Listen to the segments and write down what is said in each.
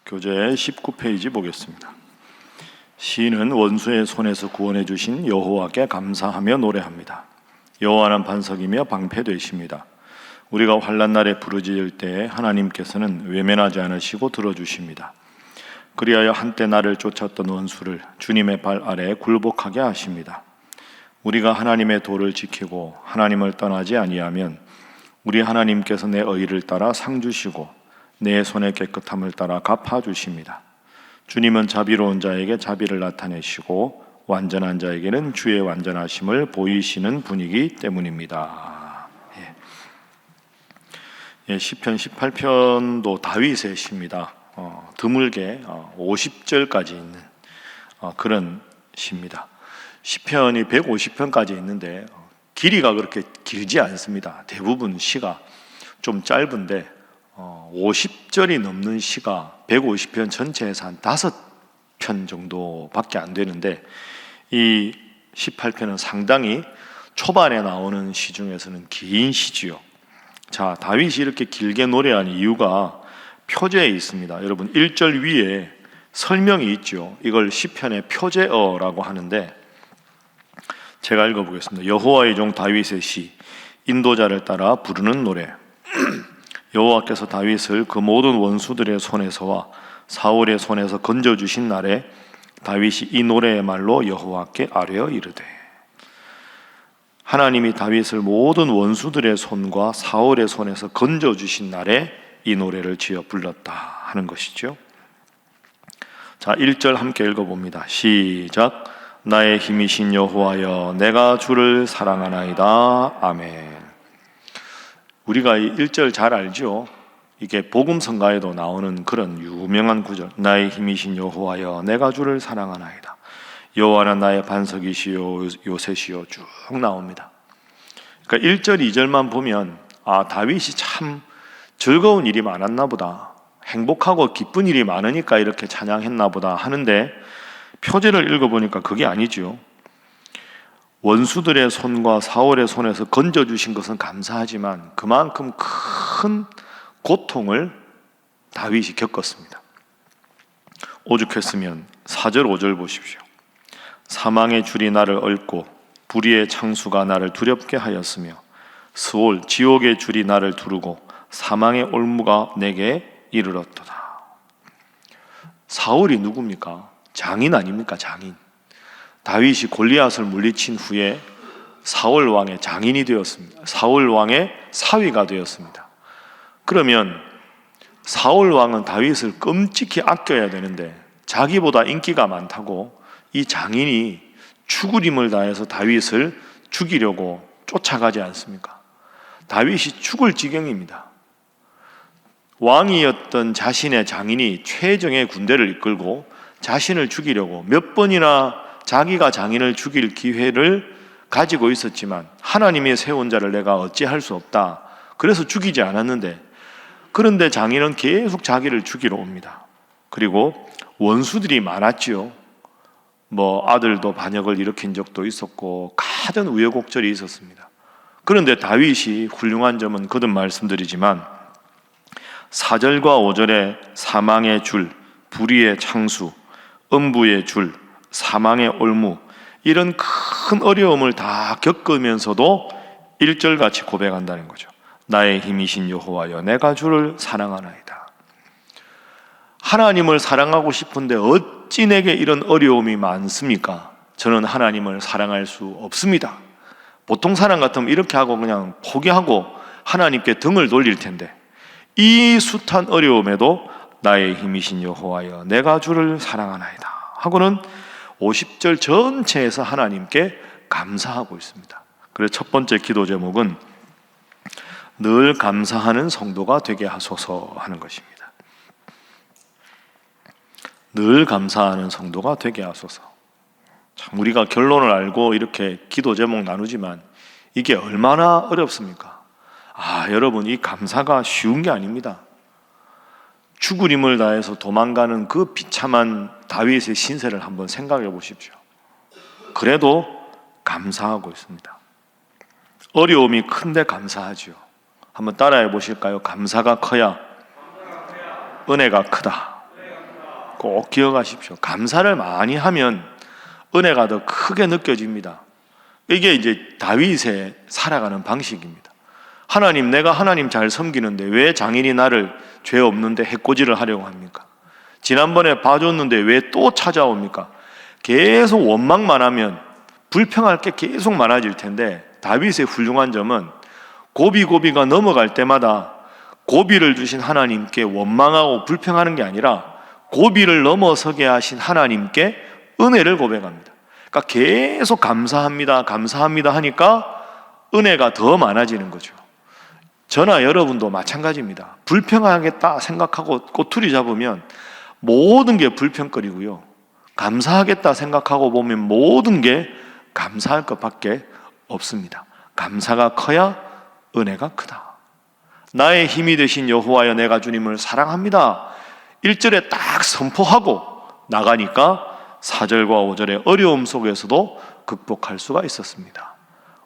교재 19페이지 보겠습니다. 시인은 원수의 손에서 구원해 주신 여호와께 감사하며 노래합니다. 여호와는 반석이며 방패 되십니다. 우리가 환난 날에 부르짖을 때 하나님께서는 외면하지 않으시고 들어주십니다. 그리하여 한때 나를 쫓았던 원수를 주님의 발 아래에 굴복하게 하십니다. 우리가 하나님의 도를 지키고 하나님을 떠나지 아니하면 우리 하나님께서 내 의를 따라 상 주시고 내 손의 깨끗함을 따라 갚아 주십니다. 주님은 자비로운 자에게 자비를 나타내시고 완전한 자에게는 주의 완전하심을 보이시는 분이기 때문입니다. 시편 18편도 다윗의 시입니다. 드물게 50절까지 있는 그런 시입니다. 시편이 150편까지 있는데 길이가 그렇게 길지 않습니다. 대부분 시가 좀 짧은데 50절이 넘는 시가 150편 전체에서 한 5편 정도밖에 안 되는데 이 18편은 상당히 초반에 나오는 시 중에서는 긴 시지요. 자, 다윗이 이렇게 길게 노래한 이유가 표제에 있습니다. 여러분 1절 위에 설명이 있죠. 이걸 시편의 표제어라고 하는데 제가 읽어보겠습니다. 여호와의 종 다윗의 시, 인도자를 따라 부르는 노래. 여호와께서 다윗을 그 모든 원수들의 손에서와 사울의 손에서 건져주신 날에 다윗이 이 노래의 말로 여호와께 아뢰어 이르되, 하나님이 다윗을 모든 원수들의 손과 사울의 손에서 건져주신 날에 이 노래를 지어 불렀다 하는 것이죠. 자, 1절 함께 읽어봅니다. 시작. 나의 힘이신 여호와여, 내가 주를 사랑하나이다. 아멘. 우리가 이 1절 잘 알죠? 이게 복음성가에도 나오는 그런 유명한 구절. 나의 힘이신 여호와여, 내가 주를 사랑하나이다. 여호와는 나의 반석이시요 요새시요 쭉 나옵니다. 그러니까 1절, 2절만 보면 다윗이 참 즐거운 일이 많았나 보다, 행복하고 기쁜 일이 많으니까 이렇게 찬양했나 보다 하는데 표제를 읽어보니까 그게 아니죠. 원수들의 손과 사울의 손에서 건져주신 것은 감사하지만 그만큼 큰 고통을 다윗이 겪었습니다. 오죽했으면 4절 5절 보십시오. 사망의 줄이 나를 얽고 불의의 창수가 나를 두렵게 하였으며 스올 지옥의 줄이 나를 두르고 사망의 올무가 내게 이르렀도다. 사울이 누굽니까? 장인 아닙니까? 장인. 다윗이 골리앗을 물리친 후에 사울 왕의 장인이 되었습니다. 사울 왕의 사위가 되었습니다. 그러면 사울 왕은 다윗을 끔찍히 아껴야 되는데 자기보다 인기가 많다고 이 장인이 죽을 힘을 다해서 다윗을 죽이려고 쫓아가지 않습니까? 다윗이 죽을 지경입니다. 왕이었던 자신의 장인이 최정의 군대를 이끌고 자신을 죽이려고 몇 번이나 자기가 장인을 죽일 기회를 가지고 있었지만 하나님이 세운 자를 내가 어찌할 수 없다. 그래서 죽이지 않았는데, 그런데 장인은 계속 자기를 죽이러 옵니다. 그리고 원수들이 많았지요. 아들도 반역을 일으킨 적도 있었고 가진 우여곡절이 있었습니다. 그런데 다윗이 훌륭한 점은 거듭 말씀드리지만 4절과 5절에 사망의 줄, 불의의 창수, 음부의 줄, 사망의 올무, 이런 큰 어려움을 다 겪으면서도 1절같이 고백한다는 거죠. 나의 힘이신 여호와여, 내가 주를 사랑하나이다. 하나님을 사랑하고 싶은데 어찌 내게 이런 어려움이 많습니까? 저는 하나님을 사랑할 수 없습니다. 보통 사람 같으면 이렇게 하고 그냥 포기하고 하나님께 등을 돌릴 텐데, 이 숱한 어려움에도 나의 힘이신 여호와여, 내가 주를 사랑하나이다 하고는 50절 전체에서 하나님께 감사하고 있습니다. 그래서 첫 번째 기도 제목은 늘 감사하는 성도가 되게 하소서 하는 것입니다. 늘 감사하는 성도가 되게 하소서. 참 우리가 결론을 알고 이렇게 기도 제목 나누지만 이게 얼마나 어렵습니까? 여러분, 이 감사가 쉬운 게 아닙니다. 죽을 힘을 다해서 도망가는 그 비참한 다윗의 신세를 한번 생각해 보십시오. 그래도 감사하고 있습니다. 어려움이 큰데 감사하지요. 한번 따라해 보실까요? 감사가 커야 은혜가 크다. 꼭 기억하십시오. 감사를 많이 하면 은혜가 더 크게 느껴집니다. 이게 이제 다윗의 살아가는 방식입니다. 하나님, 내가 하나님 잘 섬기는데 왜 장인이 나를 죄 없는데 해코지를 하려고 합니까? 지난번에 봐줬는데 왜 또 찾아옵니까? 계속 원망만 하면 불평할 게 계속 많아질 텐데, 다윗의 훌륭한 점은 고비가 넘어갈 때마다 고비를 주신 하나님께 원망하고 불평하는 게 아니라 고비를 넘어서게 하신 하나님께 은혜를 고백합니다. 그러니까 계속 감사합니다 하니까 은혜가 더 많아지는 거죠. 저나 여러분도 마찬가지입니다. 불평하겠다 생각하고 꼬투리 잡으면 모든 게 불평거리고요, 감사하겠다 생각하고 보면 모든 게 감사할 것밖에 없습니다. 감사가 커야 은혜가 크다. 나의 힘이 되신 여호와여, 내가 주님을 사랑합니다. 1절에 딱 선포하고 나가니까 4절과 5절의 어려움 속에서도 극복할 수가 있었습니다.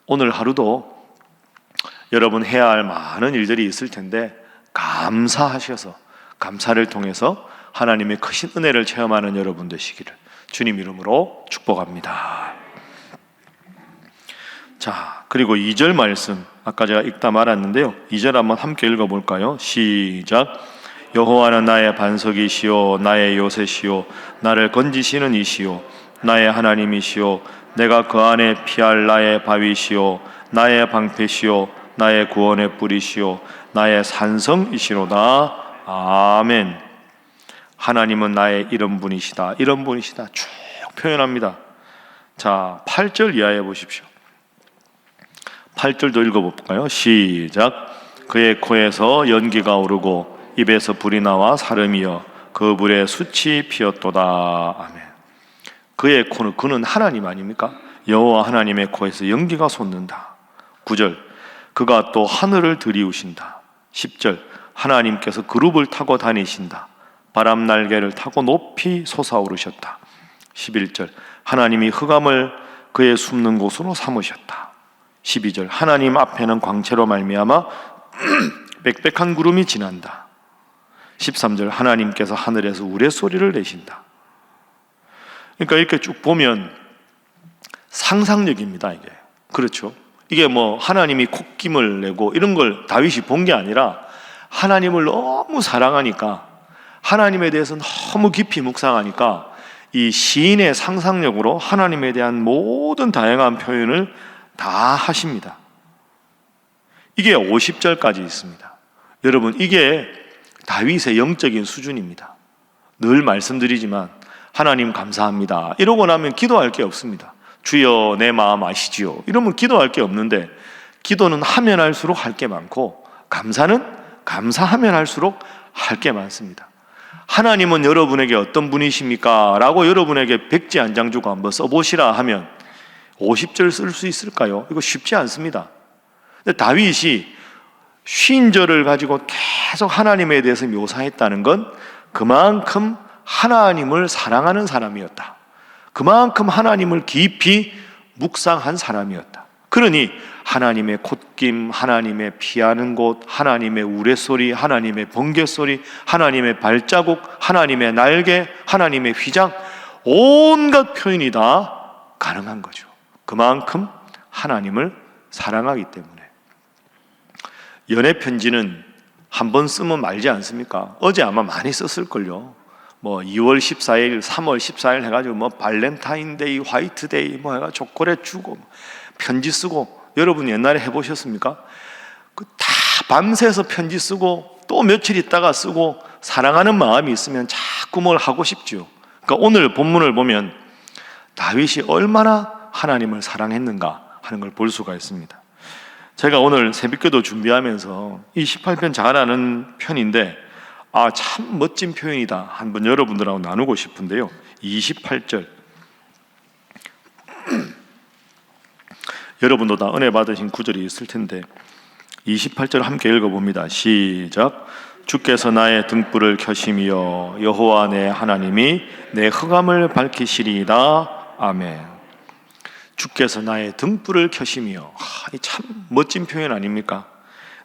오늘 하루도 여러분 해야 할 많은 일들이 있을 텐데 감사하셔서, 감사를 통해서 하나님의 크신 은혜를 체험하는 여러분 되시기를 주님 이름으로 축복합니다. 자, 그리고 2절 말씀, 아까 제가 읽다 말았는데요, 2절 한번 함께 읽어볼까요? 시작. 여호와는 나의 반석이시요 나의 요새시요 나를 건지시는 이시요 나의 하나님이시요 내가 그 안에 피할 나의 바위시요 나의 방패시요 나의 구원의 뿌리시요 나의 산성이시로다. 아멘. 하나님은 나의 이런 분이시다, 이런 분이시다 쭉 표현합니다. 자, 8절 이하해 보십시오. 8절도 읽어볼까요? 시작. 그의 코에서 연기가 오르고 입에서 불이 나와 사름이여 그 불에 숯이 피었도다. 아멘. 그의 코는, 그는 하나님 아닙니까? 여호와 하나님의 코에서 연기가 솟는다. 9절. 그가 또 하늘을 들이우신다. 10절. 하나님께서 그룹을 타고 다니신다. 바람 날개를 타고 높이 솟아오르셨다. 11절. 하나님이 흑암을 그의 숨는 곳으로 삼으셨다. 12절. 하나님 앞에는 광채로 말미암아 빽빽한 구름이 지난다. 13절. 하나님께서 하늘에서 우레소리를 내신다. 그러니까 이렇게 쭉 보면 상상력입니다, 이게. 그렇죠? 이게 뭐 하나님이 콧김을 내고 이런 걸 다윗이 본 게 아니라 하나님을 너무 사랑하니까, 하나님에 대해서 너무 깊이 묵상하니까 이 시인의 상상력으로 하나님에 대한 모든 다양한 표현을 다 하십니다. 이게 50절까지 있습니다. 여러분, 이게 다윗의 영적인 수준입니다. 늘 말씀드리지만 하나님 감사합니다 이러고 나면 기도할 게 없습니다. 주여 내 마음 아시지요 이러면 기도할 게 없는데, 기도는 하면 할수록 할 게 많고 감사는 감사하면 할수록 할 게 많습니다. 하나님은 여러분에게 어떤 분이십니까? 라고 여러분에게 백지 한 장 주고 한번 써보시라 하면 50절 쓸 수 있을까요? 이거 쉽지 않습니다. 근데 다윗이 50절을 가지고 계속 하나님에 대해서 묘사했다는 건 그만큼 하나님을 사랑하는 사람이었다, 그만큼 하나님을 깊이 묵상한 사람이었다. 그러니 하나님의 콧김, 하나님의 피하는 곳, 하나님의 우레소리, 하나님의 번개소리, 하나님의 발자국, 하나님의 날개, 하나님의 휘장, 온갖 표현이 다 가능한 거죠. 그만큼 하나님을 사랑하기 때문에. 연애 편지는 한 번 쓰면 말지 않습니까? 어제 아마 많이 썼을걸요. 뭐 2월 14일, 3월 14일 해가지고 뭐 발렌타인데이, 화이트데이 뭐 해가 초콜릿 주고 편지 쓰고, 여러분 옛날에 해보셨습니까? 다 밤새서 편지 쓰고 또 며칠 있다가 쓰고, 사랑하는 마음이 있으면 자꾸 뭘 하고 싶죠. 그러니까 오늘 본문을 보면 다윗이 얼마나 하나님을 사랑했는가 하는 걸 볼 수가 있습니다. 제가 오늘 새벽기도 준비하면서 이 18편 잘하는 편인데 참 멋진 표현이다 한번 여러분들하고 나누고 싶은데요, 28절 여러분도 다 은혜 받으신 구절이 있을 텐데 28절 함께 읽어봅니다. 시작. 주께서 나의 등불을 켜심이여 여호와 내 하나님이 내 흑암을 밝히시리이다. 아멘. 주께서 나의 등불을 켜심이여. 참 멋진 표현 아닙니까?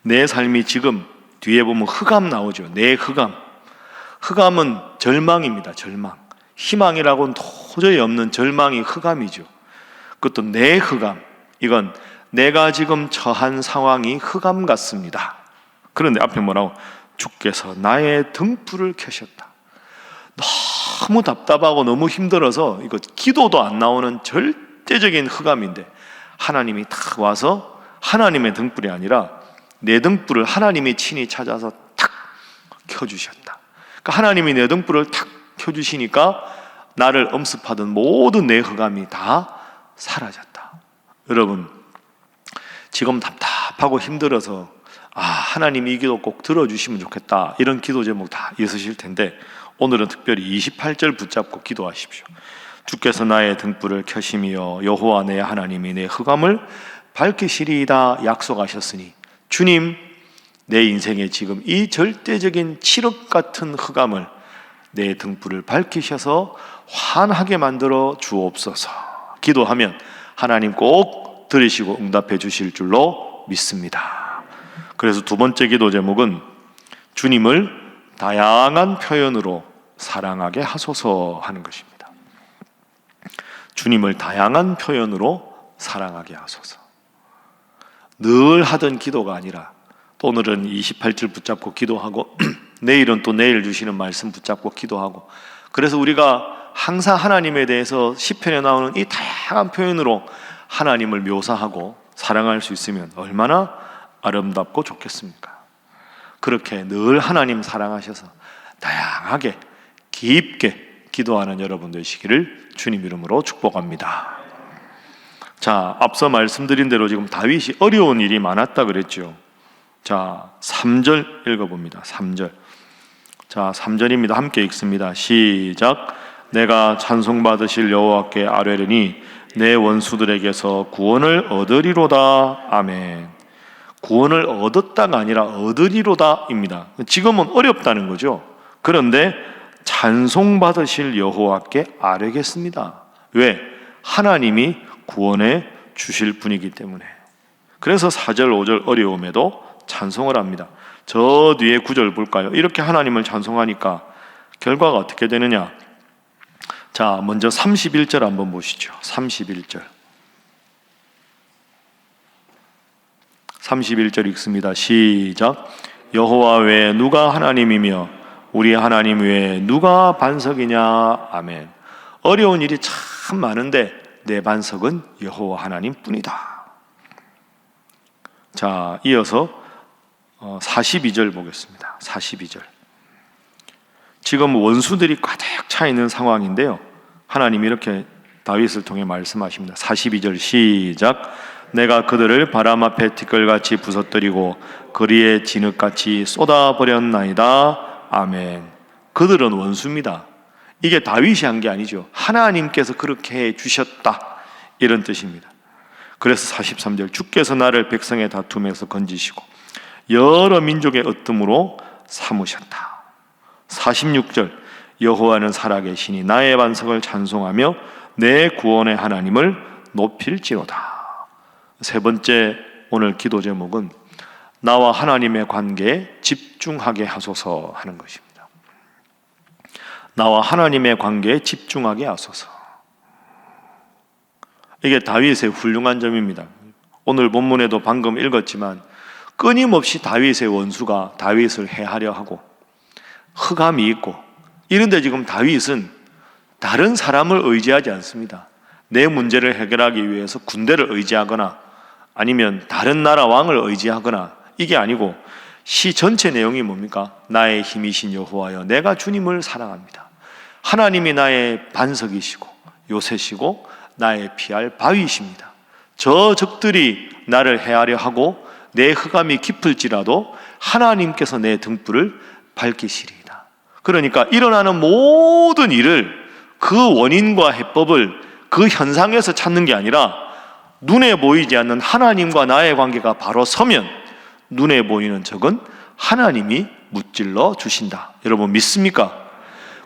내 삶이 지금 뒤에 보면 흑암 나오죠. 내 흑암. 흑암은 절망입니다. 절망. 희망이라고는 도저히 없는 절망이 흑암이죠. 그것도 내 흑암. 이건 내가 지금 처한 상황이 흑암 같습니다. 그런데 앞에 뭐라고? 주께서 나의 등불을 켜셨다. 너무 답답하고 너무 힘들어서 이거 기도도 안 나오는 절대적인 흑암인데 하나님이 탁 와서 하나님의 등불이 아니라 내 등불을 하나님이 친히 찾아서 탁 켜주셨다. 그러니까 하나님이 내 등불을 탁 켜주시니까 나를 엄습하던 모든 내 흑암이 다 사라졌다. 여러분, 지금 답답하고 힘들어서 하나님이 이 기도 꼭 들어주시면 좋겠다, 이런 기도 제목 다 있으실 텐데 오늘은 특별히 28절 붙잡고 기도하십시오. 주께서 나의 등불을 켜심이여 여호와 내 하나님이 내 흑암을 밝히시리이다 약속하셨으니 주님, 내 인생에 지금 이 절대적인 칠흑 같은 흑암을 내 등불을 밝히셔서 환하게 만들어 주옵소서. 기도하면 하나님 꼭 들으시고 응답해 주실 줄로 믿습니다. 그래서 두 번째 기도 제목은 주님을 다양한 표현으로 사랑하게 하소서 하는 것입니다. 주님을 다양한 표현으로 사랑하게 하소서. 늘 하던 기도가 아니라 또 오늘은 28절 붙잡고 기도하고 내일은 또 내일 주시는 말씀 붙잡고 기도하고, 그래서 우리가 항상 하나님에 대해서 시편에 나오는 이 다양한 표현으로 하나님을 묘사하고 사랑할 수 있으면 얼마나 아름답고 좋겠습니까? 그렇게 늘 하나님 사랑하셔서 다양하게 깊게 기도하는 여러분 되시기를 주님 이름으로 축복합니다. 자, 앞서 말씀드린 대로 지금 다윗이 어려운 일이 많았다 그랬죠. 자, 3절 읽어봅니다. 3절. 자, 3절입니다. 함께 읽습니다. 시작. 내가 찬송받으실 여호와께 아뢰려니 내 원수들에게서 구원을 얻으리로다. 아멘. 구원을 얻었다가 아니라 얻으리로다입니다. 지금은 어렵다는 거죠. 그런데 찬송받으실 여호와께 아뢰겠습니다. 왜? 하나님이 구원해 주실 분이기 때문에. 그래서 4절 5절 어려움에도 찬송을 합니다. 저 뒤에 9절 볼까요? 이렇게 하나님을 찬송하니까 결과가 어떻게 되느냐? 자, 먼저 31절 한번 보시죠. 31절. 31절 읽습니다. 시작. 여호와 외에 누가 하나님이며 우리 하나님 외에 누가 반석이냐. 아멘. 어려운 일이 참 많은데 내 반석은 여호와 하나님 뿐이다. 자, 이어서 42절 보겠습니다. 42절. 지금 원수들이 가득 차 있는 상황인데요, 하나님이 이렇게 다윗을 통해 말씀하십니다. 42절 시작. 내가 그들을 바람 앞에 티끌같이 부서뜨리고 거리에 진흙같이 쏟아버렸나이다. 아멘. 그들은 원수입니다. 이게 다윗이 한 게 아니죠. 하나님께서 그렇게 해 주셨다, 이런 뜻입니다. 그래서 43절. 주께서 나를 백성의 다툼에서 건지시고 여러 민족의 어뜸으로 삼으셨다. 46절. 여호와는 살아계시니 나의 반석을 찬송하며 내 구원의 하나님을 높일지로다. 세 번째 오늘 기도 제목은 나와 하나님의 관계에 집중하게 하소서 하는 것입니다. 나와 하나님의 관계에 집중하게 하소서. 이게 다윗의 훌륭한 점입니다. 오늘 본문에도 방금 읽었지만 끊임없이 다윗의 원수가 다윗을 해하려 하고 흑암이 있고, 이런데 지금 다윗은 다른 사람을 의지하지 않습니다. 내 문제를 해결하기 위해서 군대를 의지하거나 아니면 다른 나라 왕을 의지하거나, 이게 아니고 시 전체 내용이 뭡니까? 나의 힘이신 여호와여, 내가 주님을 사랑합니다. 하나님이 나의 반석이시고 요새시고 나의 피할 바위이십니다. 저 적들이 나를 해하려 하고 내 흑암이 깊을지라도 하나님께서 내 등불을 밝히시리이다. 그러니까 일어나는 모든 일을 그 원인과 해법을 그 현상에서 찾는 게 아니라 눈에 보이지 않는 하나님과 나의 관계가 바로 서면 눈에 보이는 적은 하나님이 무찔러 주신다. 여러분 믿습니까?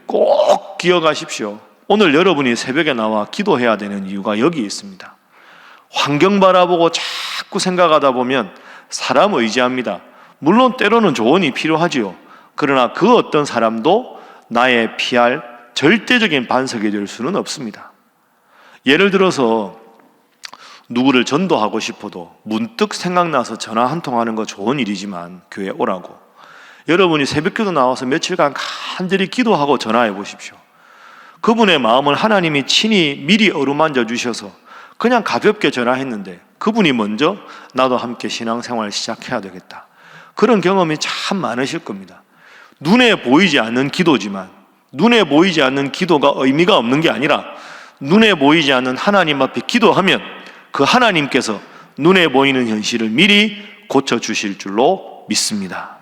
꼭 기억하십시오. 오늘 여러분이 새벽에 나와 기도해야 되는 이유가 여기 있습니다. 환경 바라보고 자꾸 생각하다 보면 사람 의지합니다. 물론 때로는 조언이 필요하지요. 그러나 그 어떤 사람도 나의 피할 절대적인 반석이 될 수는 없습니다. 예를 들어서 누구를 전도하고 싶어도 문득 생각나서 전화 한 통 하는 거 좋은 일이지만 교회 오라고, 여러분이 새벽기도 나와서 며칠간 간절히 기도하고 전화해 보십시오. 그분의 마음을 하나님이 친히 미리 어루만져 주셔서 그냥 가볍게 전화했는데 그분이 먼저 나도 함께 신앙생활 시작해야 되겠다, 그런 경험이 참 많으실 겁니다. 눈에 보이지 않는 기도지만, 눈에 보이지 않는 기도가 의미가 없는 게 아니라 눈에 보이지 않는 하나님 앞에 기도하면 그 하나님께서 눈에 보이는 현실을 미리 고쳐주실 줄로 믿습니다.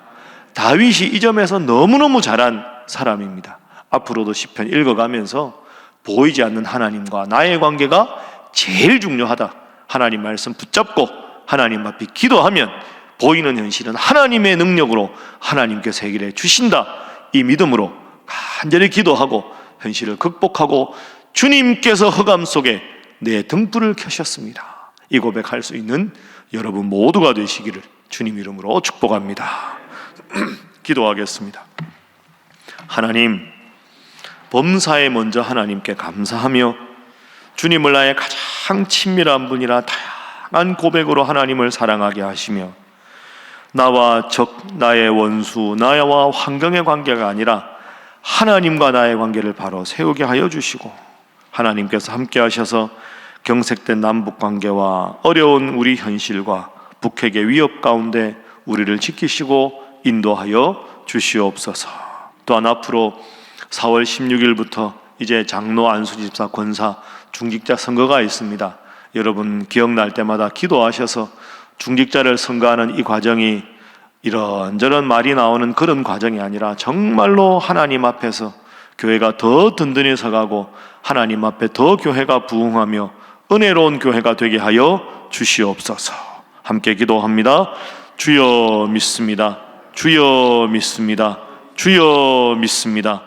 다윗이 이 점에서 너무너무 잘한 사람입니다. 앞으로도 시편 읽어가면서 보이지 않는 하나님과 나의 관계가 제일 중요하다, 하나님 말씀 붙잡고 하나님 앞에 기도하면 보이는 현실은 하나님의 능력으로 하나님께서 해결해 주신다, 이 믿음으로 간절히 기도하고 현실을 극복하고 주님께서 흑암 속에 내 등불을 켜셨습니다, 이 고백할 수 있는 여러분 모두가 되시기를 주님 이름으로 축복합니다. 기도하겠습니다. 하나님, 범사에 먼저 하나님께 감사하며 주님을 나의 가장 친밀한 분이라 다양한 고백으로 하나님을 사랑하게 하시며 나와 적, 나의 원수, 나와 환경의 관계가 아니라 하나님과 나의 관계를 바로 세우게 하여 주시고, 하나님께서 함께 하셔서 경색된 남북관계와 어려운 우리 현실과 북핵의 위협 가운데 우리를 지키시고 인도하여 주시옵소서. 또한 앞으로 4월 16일부터 이제 장로 안수집사 권사 중직자 선거가 있습니다. 여러분 기억날 때마다 기도하셔서 중직자를 선거하는 이 과정이 이런저런 말이 나오는 그런 과정이 아니라 정말로 하나님 앞에서 교회가 더 든든히 서가고 하나님 앞에 더 교회가 부흥하며 은혜로운 교회가 되게 하여 주시옵소서. 함께 기도합니다. 주여 믿습니다. 주여 믿습니다. 주여 믿습니다.